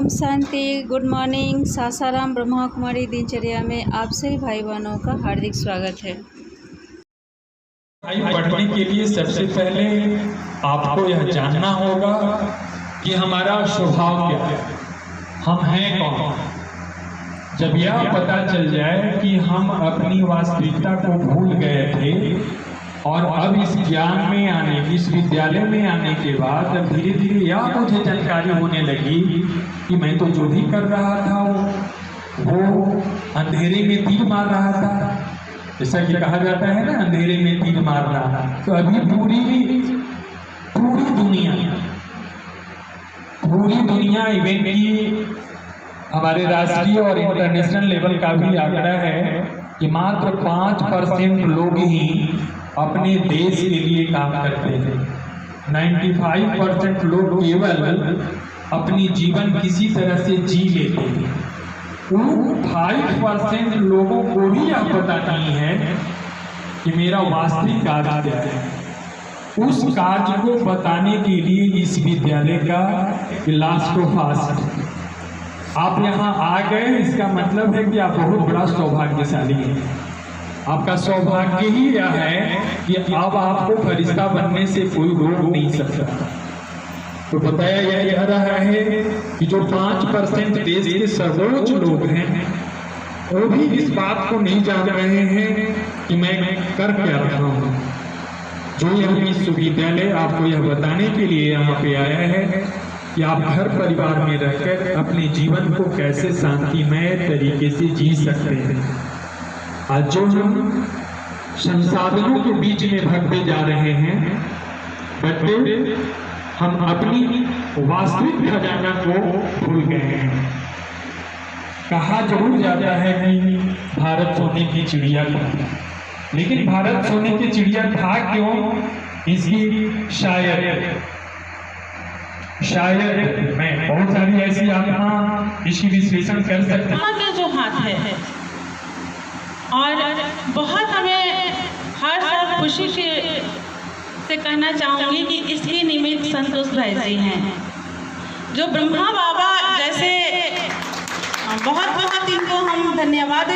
ओम शांति। Good morning. Sasaram Brahma Kumari दिनचर्या में आप सभी भाई बहनों का हार्दिक स्वागत है। पढ़ने के लिए सबसे पहले आपको यह जानना होगा कि हमारा स्वभाव क्या है, हम हैं कौन। जब यह पता चल जाए कि हम अपनी वास्तविकता को भूल गए थे और अब इस ज्ञान में आने, इस विद्यालय में आने के बाद जब धीरे धीरे यह मुझे जानकारी होने लगी कि मैं तो जो भी कर रहा था वो अंधेरे में तीर मार रहा था, जैसा कि कहा जाता है ना, अंधेरे में तीर मार रहा। तो अभी पूरी दुनिया इवेंट की हमारे राष्ट्रीय और इंटरनेशनल लेवल का भी आंकड़ा है कि मात्र 5% लोग ही अपने देश के लिए काम करते हैं। 95% लोग केवल अपनी जीवन किसी तरह से जी लेते हैं। उन 5% लोगों को भी यह पता नहीं है कि मेरा वास्तविक कार्य क्या है। उस कार्य को बताने के लिए इस विद्यालय का लास्ट फास्ट आप यहाँ आ गए, इसका मतलब है कि आप बहुत बड़ा सौभाग्यशाली हैं। आपका सौभाग्य ही यह है कि अब आपको फरिश्ता बनने से कोई रोक नहीं सकता। तो बताया यह जा रहा है कि जो 5% देश के सर्वोच्च लोग हैं वो भी इस बात को नहीं जान रहे हैं कि मैं कर क्या रहा हूँ। जो यह विश्वविद्यालय आपको यह बताने के लिए यहाँ पे आया है कि आप घर परिवार में रहकर अपने जीवन को कैसे शांतिमय तरीके से जी सकते हैं। आज जो हम संसाधनों के बीच में भटके जा रहे हैं, बच्चे हम अपनी वास्तविक खजाना को भूल गए हैं। कहा जरूर जाता है कि भारत सोने की चिड़िया था, लेकिन भारत सोने की चिड़िया था क्यों? इसकी शायद मैं बहुत सारी ऐसी आत्मा इसकी विश्लेषण कर सकता हूं। जो हाथ है और बहुत हमें हर साल खुशी से कहना चाहूँगी कि इसके निमित्त संतोष भाई जी हैं, जो ब्रह्मा बाबा जैसे बहुत इनको हम धन्यवाद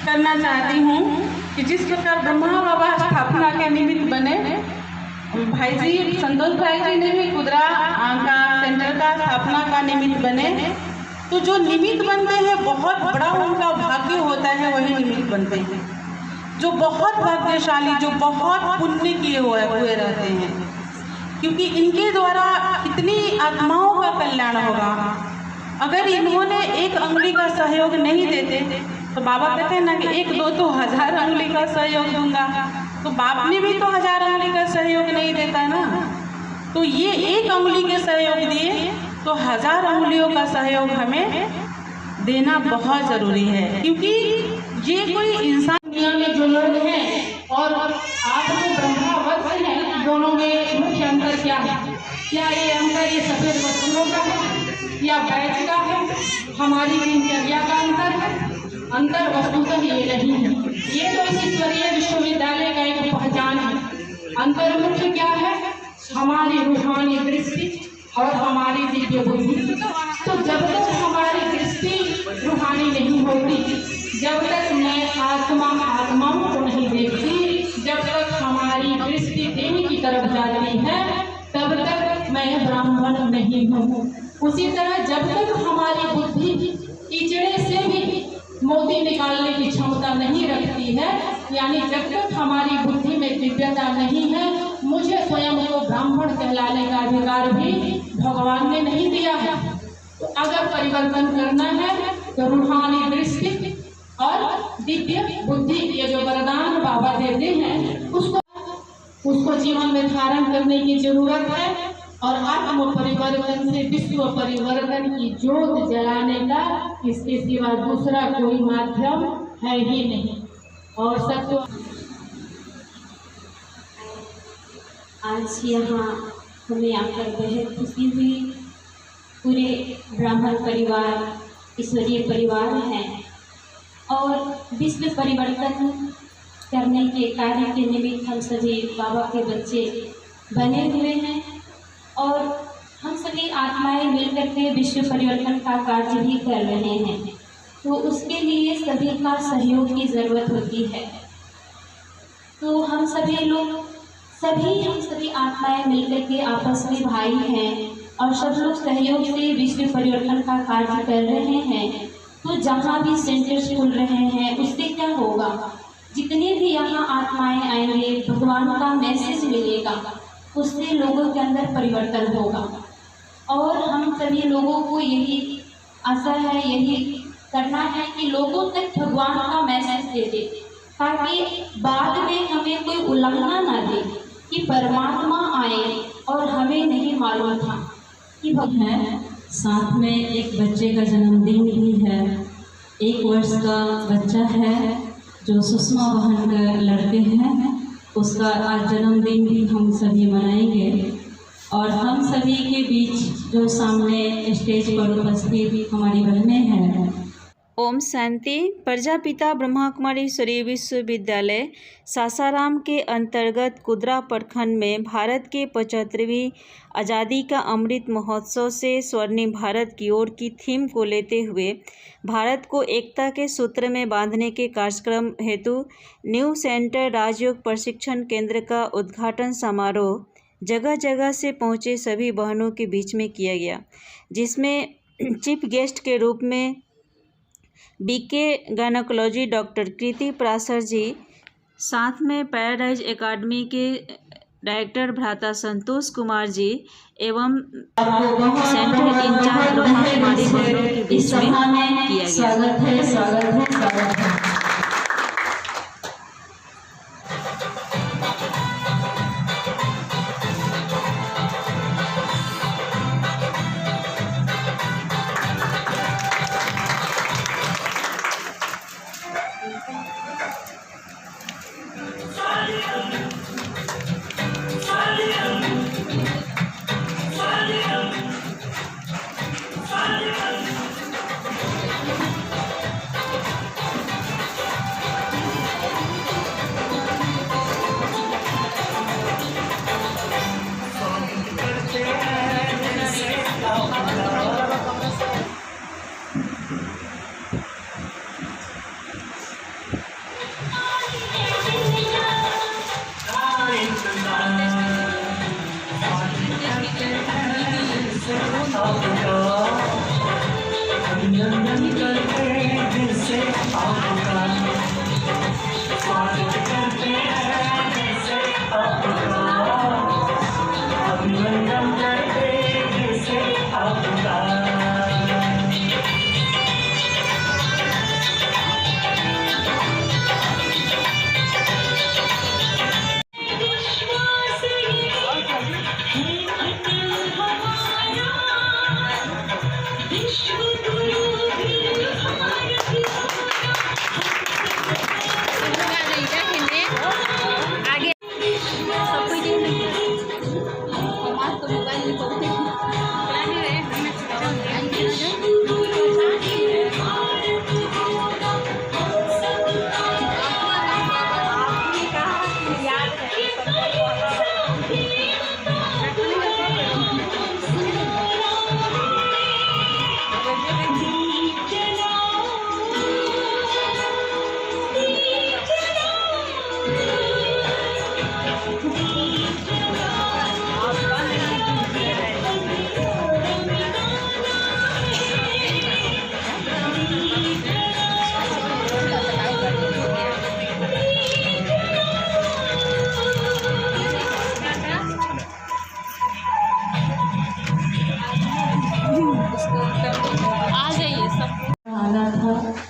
करना चाहती हूँ कि जिस प्रकार ब्रह्मा बाबा स्थापना के निमित्त बने, भाई जी संतोष भाई जी ने भी कुदरा का सेंटर का स्थापना का निमित्त बने। तो जो निमित्त बनते हैं बहुत बड़ा उनका भाग्य होता है, वही निमित्त बनते हैं जो बहुत भाग्यशाली, जो बहुत पुण्य किए हुए रहते हैं, क्योंकि इनके द्वारा कितनी आत्माओं का कल्याण होगा। अगर इन्होंने एक अंगुली का सहयोग नहीं देते तो बाबा कहते हैं ना कि 1-2 तो 1000 अंगुली का सहयोग दूंगा, तो बाप ने भी तो 1000 अंगुली का सहयोग नहीं देता ना। तो ये एक अंगुली के सहयोग दिए तो 1000 अंगुलियों का सहयोग हमें देना बहुत ज़रूरी है, क्योंकि ये कोई इंसान दुनिया में जो लोग हैं और आप लोग ब्रह्मावत हैं, दोनों में मुख्य अंतर क्या है? क्या ये अंतर ये सफ़ेद वस्त्रों का है या बैच का है? हमारी दिनचर्या का अंतर है? अंतर वस्तुतः ये नहीं है। ये तो इस ईश्वरीय विश्वविद्यालय का एक पहचान है। अंतर मुख्य क्या है? हमारी रूहानी दृष्टि और हमारी दिव्य बुद्धि। तो जब तक हमारी दृष्टि रूहानी नहीं होती, जब तक मैं आत्माओं को नहीं देखती, जब तक हमारी दृष्टि देवी की तरफ जाती है, तब तक मैं ब्राह्मण नहीं हूँ। उसी तरह जब तक हमारी बुद्धि कीचड़े से भी मोती निकालने की क्षमता नहीं रखती है, यानी जब तक हमारी बुद्धि में दिव्यता नहीं है, मुझे स्वयं को ब्राह्मण कहलाने का अधिकार भी भगवान ने नहीं दिया है। तो अगर परिवर्तन करना है तो रूहानी दृष्टि और दिव्य बुद्धि, ये जो वरदान बाबा देते हैं, उसको जीवन में धारण करने की जरूरत है। और आत्म परिवर्तन से विश्व परिवर्तन की ज्योत जलाने का इसके सिवा दूसरा कोई माध्यम है ही नहीं। और सत्य आज यहाँ हमें आकर बेहद खुशी हुई। पूरे ब्राह्मण परिवार ईश्वरीय परिवार हैं और विश्व परिवर्तन करने के कार्य के निमित्त हम सभी बाबा के बच्चे बने हुए हैं। और हम सभी आत्माएं मिलकर के विश्व परिवर्तन का कार्य भी कर रहे हैं, तो उसके लिए सभी का सहयोग की ज़रूरत होती है। तो हम सभी आत्माएं मिलकर के आपस में भाई हैं और सब लोग सहयोग से विश्व परिवर्तन का कार्य कर रहे हैं। तो जहाँ भी सेंटर्स खुल रहे हैं उससे क्या होगा, जितने भी यहाँ आत्माएं आएंगे भगवान का मैसेज मिलेगा, उससे लोगों के अंदर परिवर्तन होगा। और हम सभी लोगों को यही आशा है, यही करना है कि लोगों तक भगवान का मैसेज दे दे, ताकि बाद में हमें कोई उल्लंघना ना दे कि परमात्मा आए और हमें नहीं मालूम था कि भगवान है। साथ में एक बच्चे का जन्मदिन भी है। 1 वर्ष का बच्चा है जो सुषमा बहन का लड़के हैं, उसका आज जन्मदिन भी हम सभी मनाएंगे। और हम सभी के बीच जो सामने स्टेज पर उपस्थित हमारी बहनें हैं। ओम शांति। प्रजापिता ब्रह्मा कुमारी ईश्वरीय विश्वविद्यालय सासाराम के अंतर्गत कुदरा प्रखंड में भारत के 75वीं आज़ादी का अमृत महोत्सव से स्वर्णिम भारत की ओर की थीम को लेते हुए भारत को एकता के सूत्र में बांधने के कार्यक्रम हेतु न्यू सेंटर राजयोग प्रशिक्षण केंद्र का उद्घाटन समारोह जगह जगह से पहुंचे सभी बहनों के बीच में किया गया, जिसमें चीफ गेस्ट के रूप में बीके गायनेकोलॉजी डॉक्टर कृति प्रासर जी, साथ में पैराडाइज एकेडमी के डायरेक्टर भ्राता संतोष कुमार जी एवं सेंटर इंचार्ज ब्रह्मा कुमारी बहनों के बीच में किया गया। स्वागत है।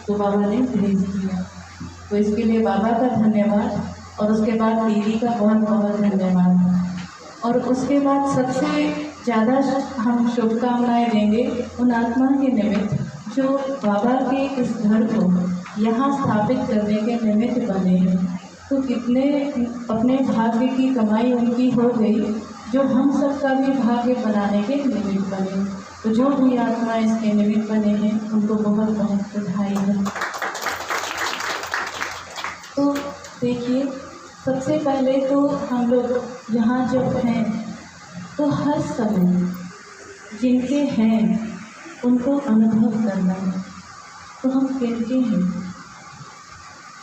तो बाबा ने भेज दिया, तो इसके लिए बाबा का धन्यवाद। और उसके बाद दीदी का बहुत बहुत धन्यवाद। और उसके बाद सबसे ज़्यादा हम शुभकामनाएं देंगे उन आत्मा के निमित्त जो बाबा के इस घर को यहाँ स्थापित करने के निमित्त बने हैं। तो कितने अपने भाग्य की कमाई उनकी हो गई, जो हम सबका भी भाग्य बनाने के निमित्त बने। तो जो भी आत्मा इसके निमित्त बने हैं उनको बहुत बहुत बधाई है। तो देखिए, सबसे पहले तो हम लोग यहाँ जब हैं तो हर समय जिनके हैं उनको अनुभव करना है। तो हम किनके हैं?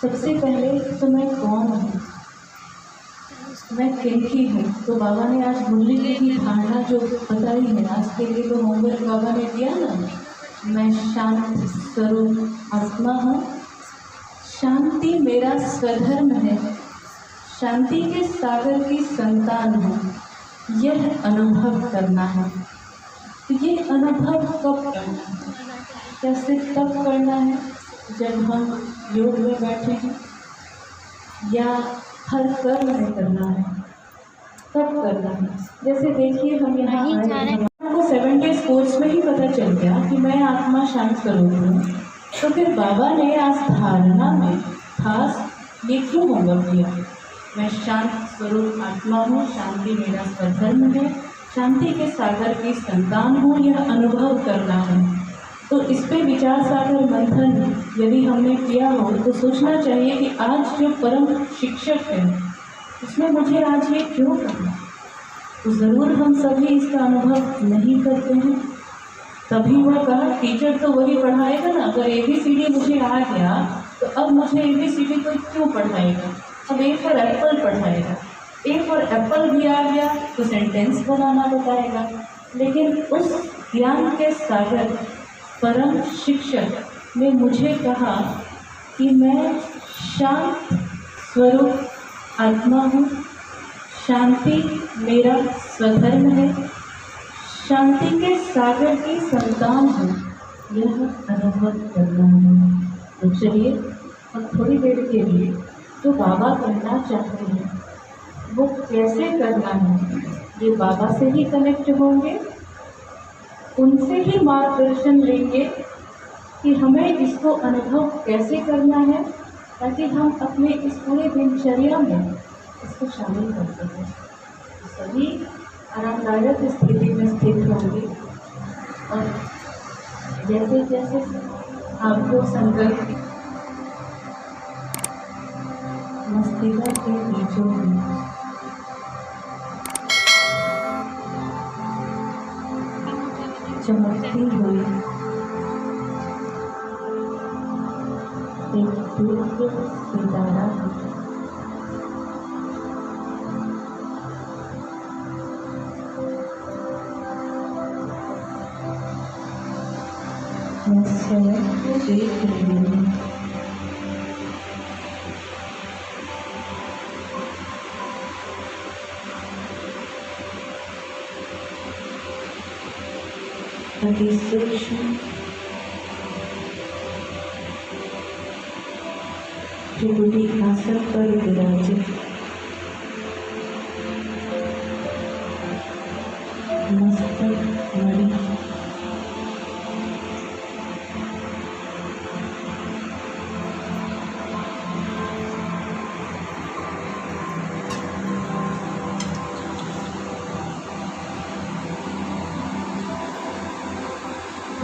सबसे पहले तो मैं कौन हूँ, मैं किनकी हूँ? तो बाबा ने आज मुरली की धारणा जो बताई है, आज के लिए तो होमवर्क बाबा ने दिया ना, मैं शांत स्वरूप आत्मा हूँ, शांति मेरा स्वधर्म है, शांति के सागर की संतान हूँ, यह अनुभव करना है। तो ये अनुभव कब करना है? कैसे तब करना है जब हम योग में बैठे हैं, या हर कर्म में करना है? तब करना है। जैसे देखिए हम यहाँ आए, हमको 7 डेज कोर्स में ही पता चल गया कि मैं आत्मा शांत स्वरूप हूँ। तो फिर बाबा ने आज धारणा में खास ये क्यों होमवर्क किया? मैं शांत स्वरूप आत्मा हूँ, शांति मेरा स्वधर्म है, शांति के सागर की संतान हूँ, यह अनुभव करना है। तो इस पे विचार सागर मंथन यदि हमने किया हो तो सोचना चाहिए कि आज जो परम शिक्षक है उसने मुझे आज ये क्यों कहा। तो ज़रूर हम सभी इसका अनुभव नहीं करते हैं। तभी वह कहा टीचर तो वही पढ़ाएगा ना, अगर ABCD मुझे आ गया तो अब मुझे ABCD को क्यों पढ़ाएगा, अब A फॉर एप्पल पढ़ाएगा। A फॉर एप्पल भी आ गया तो सेंटेंस बनाना बताएगा। लेकिन उस ज्ञान के सागर परम शिक्षक ने मुझे कहा कि मैं शांत स्वरूप आत्मा हूँ, शांति मेरा स्वधर्म है, शांति के सागर की संतान हूँ, यह अनुभव करना है। तो चलिए हम थोड़ी देर के लिए जो बाबा करना चाहते हैं वो कैसे करना है, ये बाबा से ही कनेक्ट होंगे, उनसे ही मार्गदर्शन लेंगे कि हमें इसको अनुभव कैसे करना है, ताकि हम अपने इस पूरे दिनचर्या में इसको शामिल कर सकें। सभी आरामदायक स्थिति में स्थित होंगे और जैसे जैसे आपको संकल्प मस्तिष्क के बीचों में चमकती हुई एक दिव्य सितारा है। मैं स्वयं को देख रही हूँ। अति सूक्ष्म त्रिपुटी आसन पर विराजित मस्तक मणि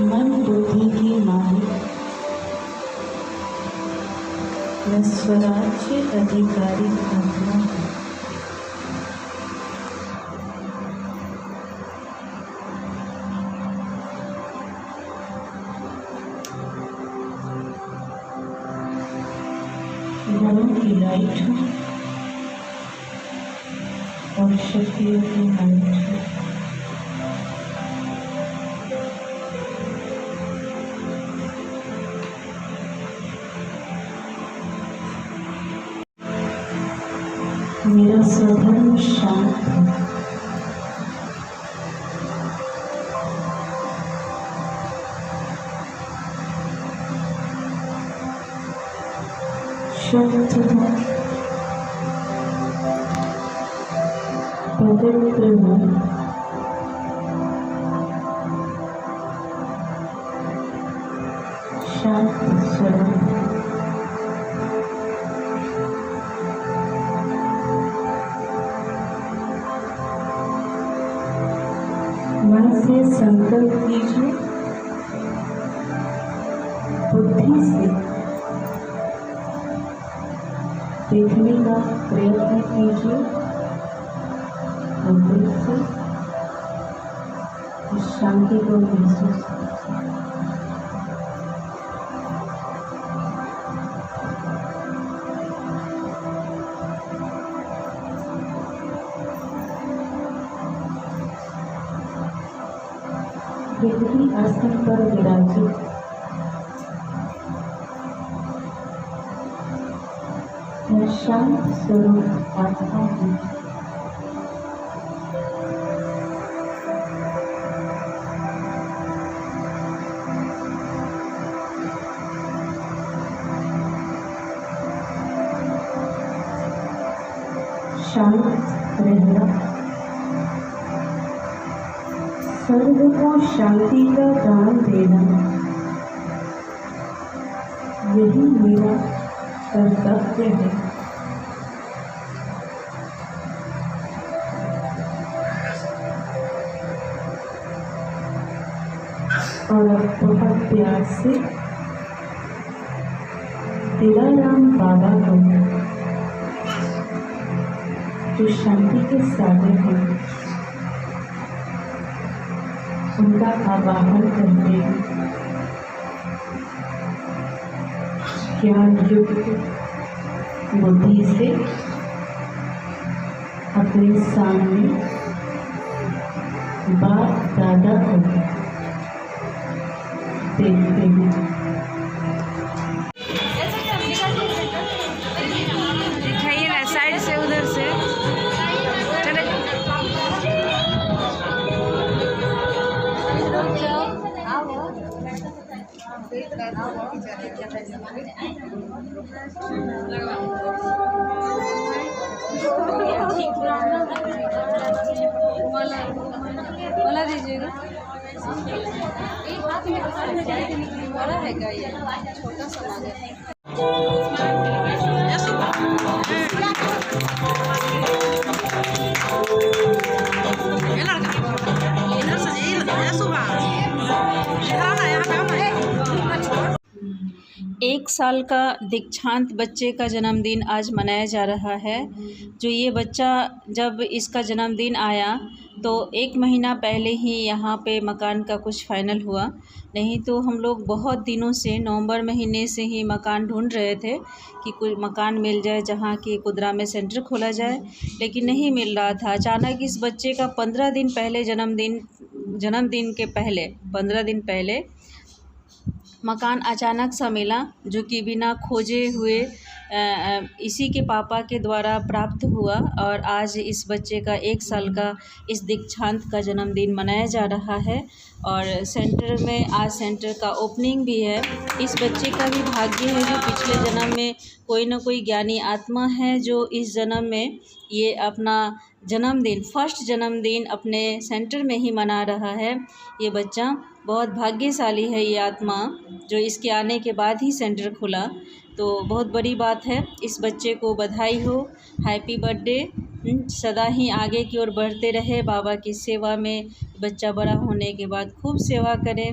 मन बुद्धि की मालिक, मैं स्वराज्य अधिकारी आत्मा हूँ। गुणों की लाइट हूँ और शक्तियों की लाइट हूँ। मेरा स्वधर्म शांत है। शुद्ध है, पवित्र है, शांत स्वरूप। मन से संकल्प कीजिए, बुद्धि से देखने का प्रयत्न कीजिए और दिल से शांति को महसूस पृथ्वी आसन पर विराजित शांत स्वरूप आत्मा है। शांत रहना, सर्व को शांति का दान देना, यही मेरा कर्तव्य है। और बहुत प्यार से दिलाराम बाबा को, जो शांति के सागर हैं, उनका आवाहन करते हैं। ज्ञान युक्त बुद्धि से अपने सामने बाप दादा को देखते हैं। दिखाइए ना साइड से, उधर से चले। वाला दीजिएगा। एक हाथ में बड़ा है क्या, ये छोटा सा है। एक साल का दीक्षांत बच्चे का जन्मदिन आज मनाया जा रहा है। जो ये बच्चा जब इसका जन्मदिन आया तो 1 महीना पहले ही यहाँ पे मकान का कुछ फाइनल हुआ। नहीं तो हम लोग बहुत दिनों से नवंबर महीने से ही मकान ढूंढ रहे थे कि कोई मकान मिल जाए जहाँ कि कुदरा में सेंटर खोला जाए, लेकिन नहीं मिल रहा था। अचानक इस बच्चे का 15 दिन पहले जन्मदिन के पहले 15 दिन पहले मकान अचानक सा मिला, जो कि बिना खोजे हुए इसी के पापा के द्वारा प्राप्त हुआ। और आज इस बच्चे का 1 साल का इस दीक्षांत का जन्मदिन मनाया जा रहा है। और सेंटर में आज सेंटर का ओपनिंग भी है। इस बच्चे का भी भाग्य है जो पिछले जन्म में कोई ना कोई ज्ञानी आत्मा है, जो इस जन्म में ये अपना जन्मदिन, फर्स्ट जन्मदिन अपने सेंटर में ही मना रहा है। ये बच्चा बहुत भाग्यशाली है, ये आत्मा, जो इसके आने के बाद ही सेंटर खुला। तो बहुत बड़ी बात है। इस बच्चे को बधाई हो, हैप्पी बर्थडे। सदा ही आगे की ओर बढ़ते रहे बाबा की सेवा में। बच्चा बड़ा होने के बाद खूब सेवा करे,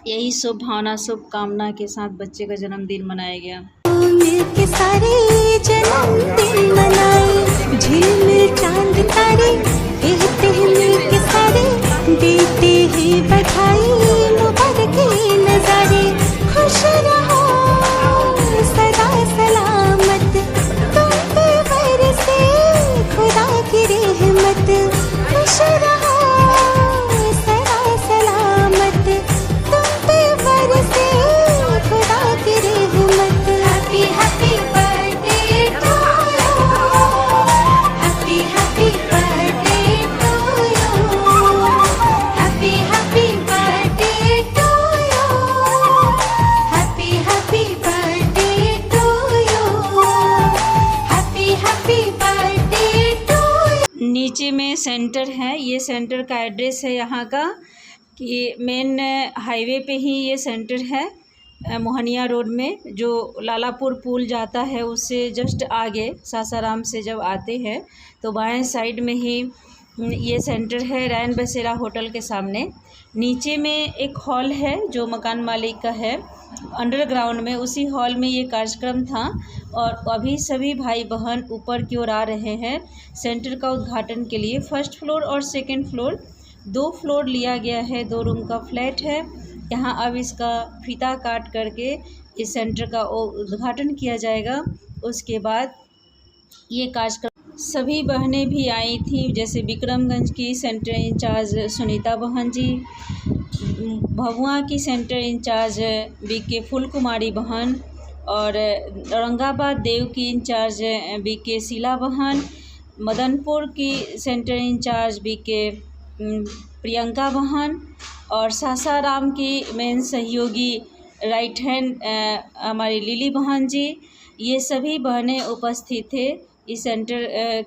यही शुभ भावना, शुभ कामना के साथ बच्चे का जन्मदिन मनाया गया। मिलके सारे जन्मदिन मनाए, झिलमिल चांद तारे कहते हैं मिलके सारे, देते हैं बधाई, मुबारक नजारे। खुश रहो सदा सलामत, तुम पे बरसे खुदा की रहमत। खुश रहो सदा सलामत, तुम पे बरसे खुदा की रहमत। Happy happy birthday to you, happy happy birthday to you, happy happy birthday to you, happy happy birthday to you, happy happy birthday to you. नीचे में सेंटर है। ये सेंटर का एड्रेस है यहाँ का कि मेन हाईवे पे ही ये सेंटर है, मोहनिया रोड में, जो लालापुर पुल जाता है उससे जस्ट आगे, सासाराम से जब आते हैं तो बाएं साइड में ही ये सेंटर है, रैन बसेरा होटल के सामने। नीचे में एक हॉल है जो मकान मालिक का है, अंडरग्राउंड में, उसी हॉल में ये कार्यक्रम था। और अभी सभी भाई बहन ऊपर की ओर आ रहे हैं सेंटर का उद्घाटन के लिए। फर्स्ट फ्लोर और सेकंड फ्लोर 2 फ्लोर लिया गया है, 2 रूम का फ्लैट है। यहाँ अब इसका फीता काट करके इस सेंटर का उद्घाटन किया जाएगा। उसके बाद ये कार्यक्रम सभी बहनें भी आई थी, जैसे विक्रमगंज की सेंटर इंचार्ज सुनीता बहन जी, भभुआ की सेंटर इंचार्ज बीके फूल कुमारी बहन, और औरंगाबाद देव की इंचार्ज बीके शीला बहन, मदनपुर की सेंटर इंचार्ज बीके प्रियंका बहन, और सासाराम की मेन सहयोगी राइट हैंड हमारी लिली बहन जी, ये सभी बहनें उपस्थित थे इस सेंटर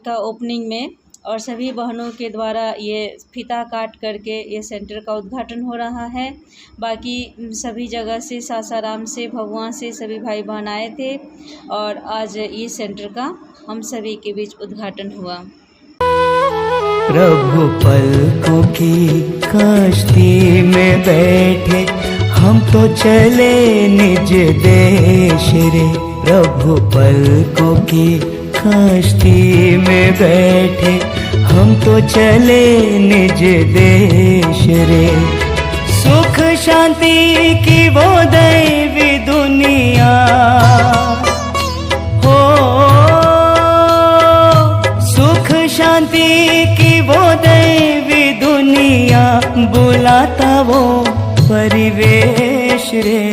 का ओपनिंग में। और सभी बहनों के द्वारा ये फीता काट करके ये सेंटर का उद्घाटन हो रहा है। बाकी सभी जगह से, सासाराम से, भभुआ से सभी भाई बहन आए थे और आज ये सेंटर का हम सभी के बीच उद्घाटन हुआ। प्रभु पलकों की कश्ती में बैठे हम तो चले निज देश रे। प्रभु पलकों की कश्ती में बैठे हम तो चले निज देश रे। सुख शांति की वो दैवी दुनिया हो, सुख शांति की वो दैवी दुनिया, बुलाता वो परिवेश रे।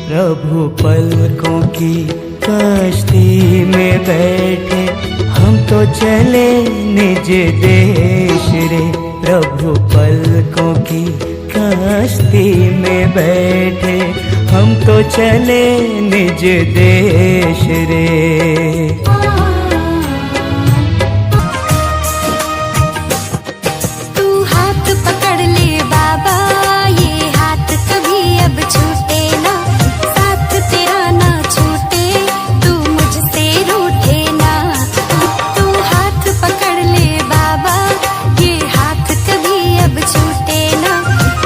प्रभु पलकों की कश्ती में बैठे हम तो चले निज देश रे। प्रभु पलकों की कश्ती में बैठे हम तो चले निज देश रे। तू हाथ पकड़ ले बाबा, ये हाथ कभी अब छूटे ना, साथ तेरा ना छूटे, तू मुझसे रूठे ना। तू हाथ पकड़ ले बाबा, ये हाथ कभी अब छूटे ना,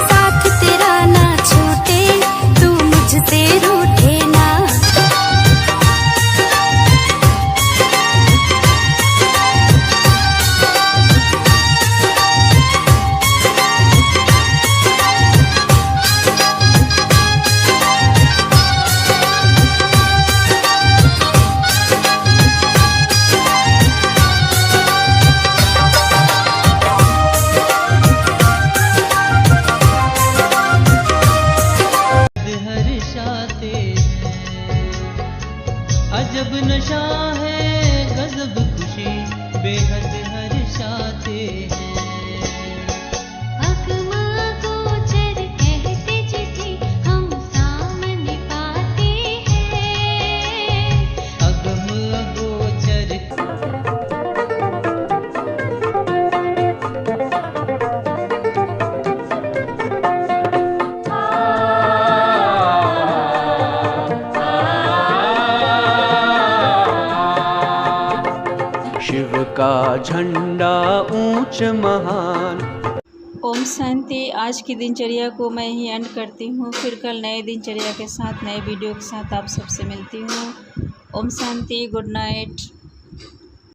साथ तेरा ना छूटे, तू मुझसे रूठे ना। अजब नशा है, गजब खुशी, बेहद हर्षाते हैं। अगमा गोचर कहते जिसे हम सामने पाते हैं। अगम गोचर शिव का झंडा ऊंच महान। ओम शांति। आज की दिनचर्या को मैं ही एंड करती हूँ। फिर कल नए दिनचर्या के साथ, नए वीडियो के साथ आप सबसे मिलती हूँ। ओम शांति। Good night.